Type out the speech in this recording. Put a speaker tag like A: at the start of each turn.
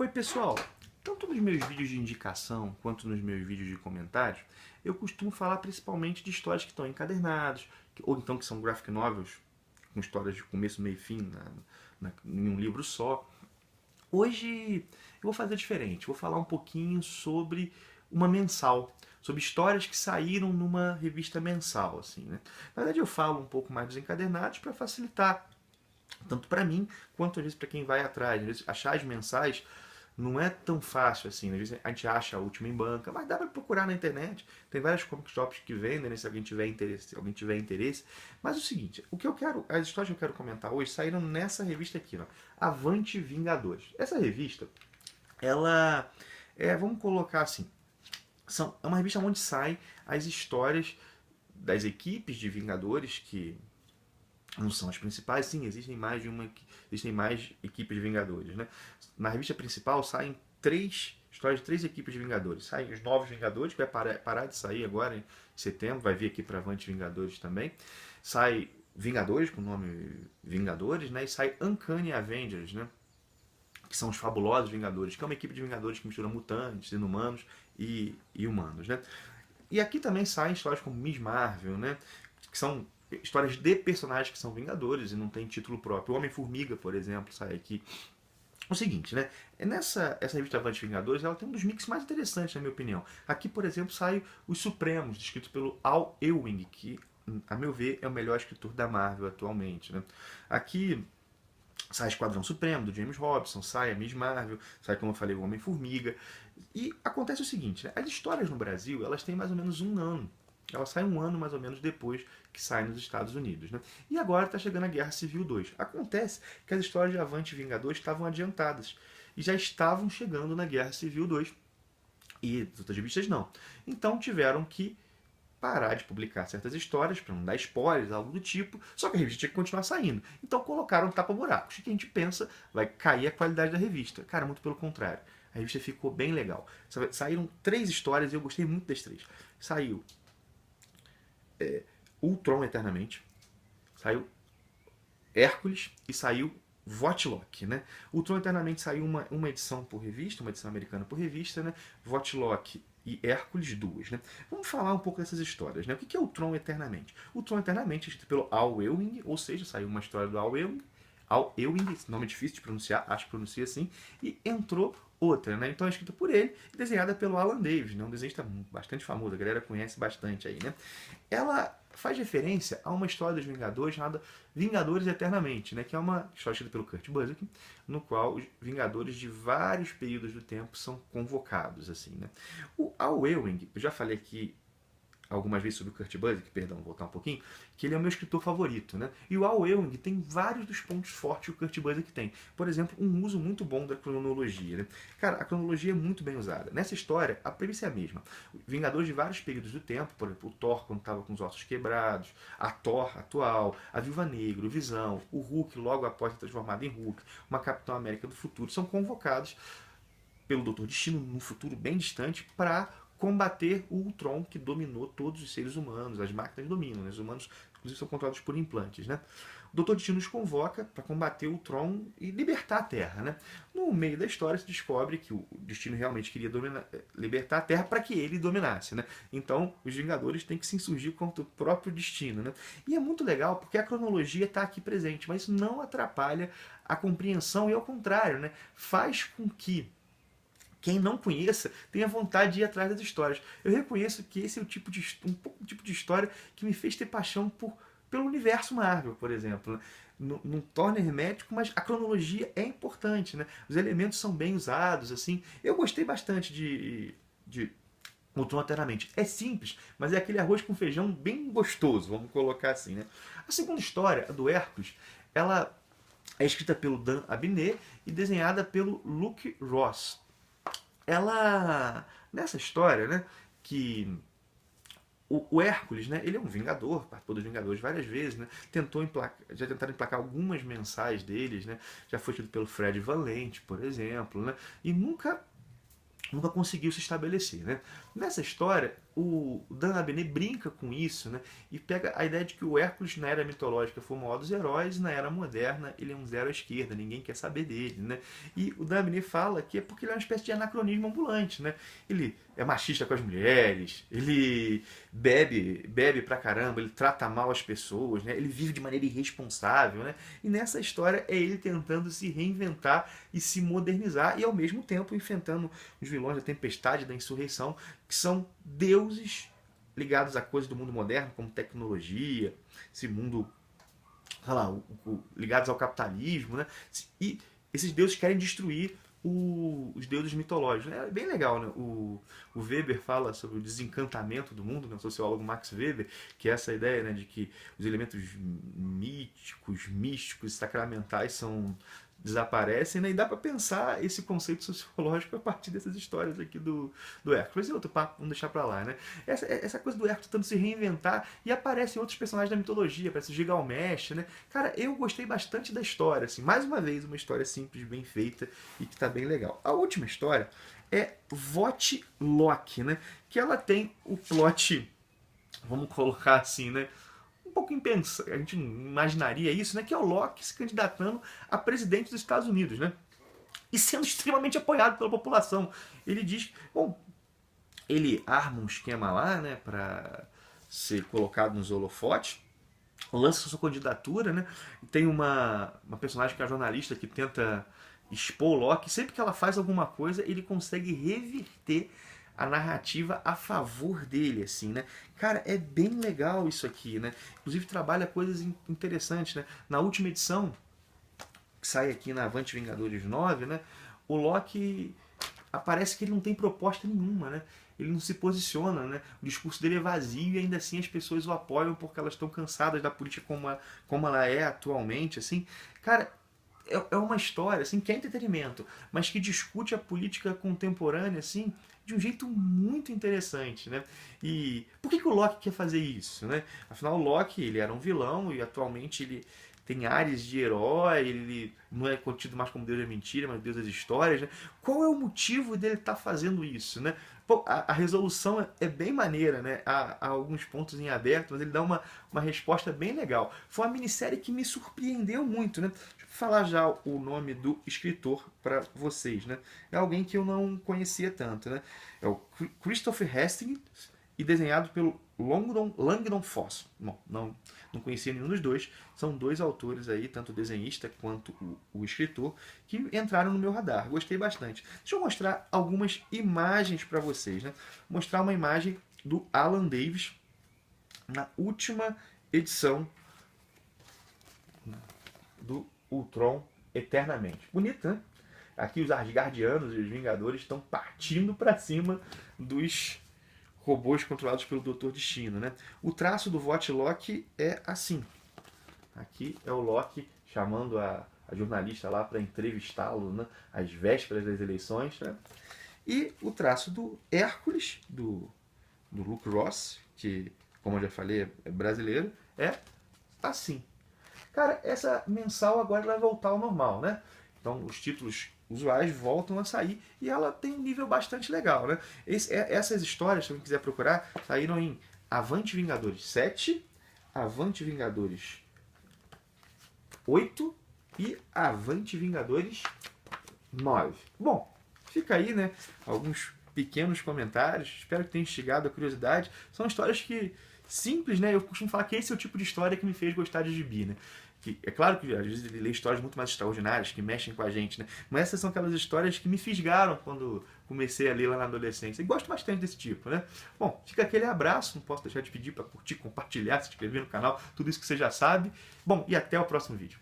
A: Oi pessoal, tanto nos meus vídeos de indicação quanto nos meus vídeos de comentários, eu costumo falar principalmente de histórias que estão encadernadas, ou então que são graphic novels, com histórias de começo, meio e fim, em um livro só. Hoje eu vou fazer diferente, vou falar um pouquinho sobre uma mensal, sobre histórias que saíram numa revista mensal, assim, né? Na verdade eu falo um pouco mais dos encadernados para facilitar, tanto para mim quanto às vezes para quem vai atrás. Às vezes achar as mensais não é tão fácil assim, às vezes a gente acha a última em banca, mas dá para procurar na internet. Tem vários comic shops que vendem, né, se alguém tiver interesse, Mas é o seguinte, as histórias que eu quero comentar hoje saíram nessa revista aqui, ó, Avante Vingadores. Essa revista, ela vamos colocar assim, é uma revista onde saem as histórias das equipes de Vingadores que não são as principais, sim, existem mais equipes de Vingadores, né? Na revista principal saem histórias de três equipes de Vingadores. Saem os novos Vingadores, que vai parar de sair agora em setembro, vai vir aqui para Avante Vingadores também. Sai Vingadores, com o nome Vingadores, né? E sai Uncanny Avengers, né? Que são os fabulosos Vingadores, que é uma equipe de Vingadores que mistura mutantes, inumanos e humanos, né? E aqui também saem histórias como Miss Marvel, né? Que são histórias de personagens que são Vingadores e não tem título próprio. O Homem-Formiga, por exemplo, sai aqui. O seguinte, né? Essa revista Avante Vingadores, ela tem um dos mix mais interessantes, na minha opinião. Aqui, por exemplo, sai Os Supremos, escrito pelo Al Ewing, que, a meu ver, é o melhor escritor da Marvel atualmente, né? Aqui sai Esquadrão Supremo, do James Robson, sai a Miss Marvel, sai, como eu falei, o Homem-Formiga. E acontece o seguinte, né? As histórias no Brasil, elas têm mais ou menos um ano. Ela sai um ano mais ou menos depois que sai nos Estados Unidos, né? E agora está chegando a Guerra Civil 2. Acontece que as histórias de Avante Vingadores estavam adiantadas e já estavam chegando na Guerra Civil 2 e as outras revistas não. Então tiveram que parar de publicar certas histórias para não dar spoilers, algo do tipo, só que a revista tinha que continuar saindo. Então colocaram tapa-buracos. O que a gente pensa? Vai cair a qualidade da revista. Cara, muito pelo contrário. A revista ficou bem legal. Saíram 3 histórias e eu gostei muito das 3. Saiu Ultron Eternamente, saiu Hércules e saiu Votlock, né? Ultron Eternamente saiu uma edição por revista, uma edição americana por revista, né? Votlock e Hércules, 2, né? Vamos falar um pouco dessas histórias, né? O que é Ultron Eternamente? Ultron Eternamente é escrito pelo Al Ewing, ou seja, saiu uma história do Al Ewing, esse nome é difícil de pronunciar, acho que pronuncia assim, e entrou outra, né? Então é escrita por ele e desenhada pelo Alan Davis, né? Um desenhista bastante famoso, a galera conhece bastante aí, né? Ela faz referência a uma história dos Vingadores chamada Vingadores Eternamente, né? Que é uma história escrita pelo Kurt Busiek, no qual os Vingadores de vários períodos do tempo são convocados, assim, né? O Al Ewing, eu já falei aqui algumas vezes sobre o Kurt Busiek, perdão, vou voltar um pouquinho, que ele é o meu escritor favorito, né? E o Al Ewing tem vários dos pontos fortes que o Kurt Busiek tem. Por exemplo, um uso muito bom da cronologia, né? Cara, a cronologia é muito bem usada. Nessa história, a premissa é a mesma. Vingadores de vários períodos do tempo, por exemplo, o Thor quando estava com os ossos quebrados, a Thor atual, a Viúva Negra, o Visão, o Hulk logo após ser transformado em Hulk, uma Capitão América do futuro, são convocados pelo Doutor Destino num futuro bem distante para combater o Ultron que dominou todos os seres humanos. As máquinas dominam, né? Os humanos inclusive são controlados por implantes, né? O Doutor Destino nos convoca para combater o Ultron e libertar a Terra, né? No meio da história se descobre que o Destino realmente queria libertar a Terra para que ele dominasse, né? Então os Vingadores têm que se insurgir contra o próprio Destino, né? E é muito legal porque a cronologia está aqui presente, mas isso não atrapalha a compreensão e ao contrário, né? Faz com que quem não conheça tenha vontade de ir atrás das histórias. Eu reconheço que esse é o tipo de história que me fez ter paixão pelo universo Marvel, por exemplo. Não torna hermético, mas a cronologia é importante, né? Os elementos são bem usados, assim. Eu gostei bastante de Ultron Eternamente. É simples, mas é aquele arroz com feijão bem gostoso, vamos colocar assim, né? A segunda história, a do Hércules, ela é escrita pelo Dan Abnett e desenhada pelo Luke Ross. Ela, nessa história, né, que o Hércules, né, ele é um vingador, participou dos Vingadores várias vezes, né, já tentaram emplacar algumas mensais deles, né, já foi escrito pelo Fred Valente, por exemplo, né, e nunca conseguiu se estabelecer, né. Nessa história, o Dan Abney brinca com isso, né? E pega a ideia de que o Hércules, na era mitológica, foi o maior dos heróis, e na era moderna, ele é um zero à esquerda, ninguém quer saber dele, né? E o Dan Abney fala que é porque ele é uma espécie de anacronismo ambulante, né? Ele é machista com as mulheres, ele bebe pra caramba, ele trata mal as pessoas, né? Ele vive de maneira irresponsável, né? E nessa história é ele tentando se reinventar e se modernizar e ao mesmo tempo enfrentando os vilões da tempestade, da insurreição, que são deuses ligados a coisas do mundo moderno, como tecnologia, esse mundo, sei lá, ligados ao capitalismo, né? E esses deuses querem destruir os deuses mitológicos. É bem legal, né? O Weber fala sobre o desencantamento do mundo, né? O sociólogo Max Weber, que é essa ideia, né, de que os elementos míticos, místicos, sacramentais desaparecem, né? E dá para pensar esse conceito sociológico a partir dessas histórias aqui do Hércules. E outro papo, vamos deixar para lá, né? Essa coisa do Hércules tentando se reinventar e aparecem outros personagens da mitologia, aparece o Gilgamesh, né? Cara, eu gostei bastante da história, assim. Mais uma vez, uma história simples, bem feita e que tá bem legal. A última história é Votlock, né? Que ela tem o plot, vamos colocar assim, né? Um pouco impensável, a gente não imaginaria isso, né? Que é o Locke se candidatando a presidente dos Estados Unidos, né? E sendo extremamente apoiado pela população. Ele diz, bom, ele arma um esquema lá, né, para ser colocado nos holofotes, lança sua candidatura, né? Tem uma personagem que é a jornalista que tenta expor o Locke. Sempre que ela faz alguma coisa, ele consegue reverter a narrativa a favor dele, assim, né? Cara, é bem legal isso aqui, né? Inclusive trabalha coisas interessantes, né? Na última edição, que sai aqui na Avante Vingadores 9, né? O Loki aparece que ele não tem proposta nenhuma, né? Ele não se posiciona, né? O discurso dele é vazio e ainda assim as pessoas o apoiam porque elas estão cansadas da política como ela é atualmente, assim. Cara, é uma história assim, que é entretenimento, mas que discute a política contemporânea assim, de um jeito muito interessante, né? E por que o Loki quer fazer isso, né? Afinal, o Loki, ele era um vilão e atualmente ele tem áreas de herói, ele não é contido mais como Deus da mentira, mas Deus das histórias, né? Qual é o motivo dele estar fazendo isso, né? Pô, a resolução é bem maneira, né? Há alguns pontos em aberto, mas ele dá uma resposta bem legal. Foi uma minissérie que me surpreendeu muito, né? Deixa eu falar já o nome do escritor para vocês, né? É alguém que eu não conhecia tanto, né? É o Christopher Hastings e desenhado pelo Langdon Foss. Bom, não conhecia nenhum dos dois. São dois autores aí, tanto o desenhista quanto o escritor, que entraram no meu radar. Gostei bastante. Deixa eu mostrar algumas imagens para vocês, né? Mostrar uma imagem do Alan Davis na última edição do Ultron Eternamente. Bonito, né? Aqui os Asgardianos e os Vingadores estão partindo para cima dos robôs controlados pelo Doutor Destino, né? O traço do Votlock é assim. Aqui é o Loki chamando a jornalista lá para entrevistá-lo, né? Às vésperas das eleições, né? E o traço do Hércules, do Luke Ross, que, como eu já falei, é brasileiro, é assim. Cara, essa mensal agora vai voltar ao normal, né? Então os títulos usuais voltam a sair e ela tem um nível bastante legal, né? Essas histórias, se alguém quiser procurar, saíram em Avante Vingadores 7, Avante Vingadores 8 e Avante Vingadores 9. Bom, fica aí, né? Alguns pequenos comentários. Espero que tenha instigado a curiosidade. São histórias que simples, né? Eu costumo falar que esse é o tipo de história que me fez gostar de gibi, né? Que, é claro que às vezes ele lê histórias muito mais extraordinárias, que mexem com a gente, né? Mas essas são aquelas histórias que me fisgaram quando comecei a ler lá na adolescência. E gosto bastante desse tipo, né? Bom, fica aquele abraço. Não posso deixar de pedir para curtir, compartilhar, se inscrever no canal, tudo isso que você já sabe. Bom, e até o próximo vídeo.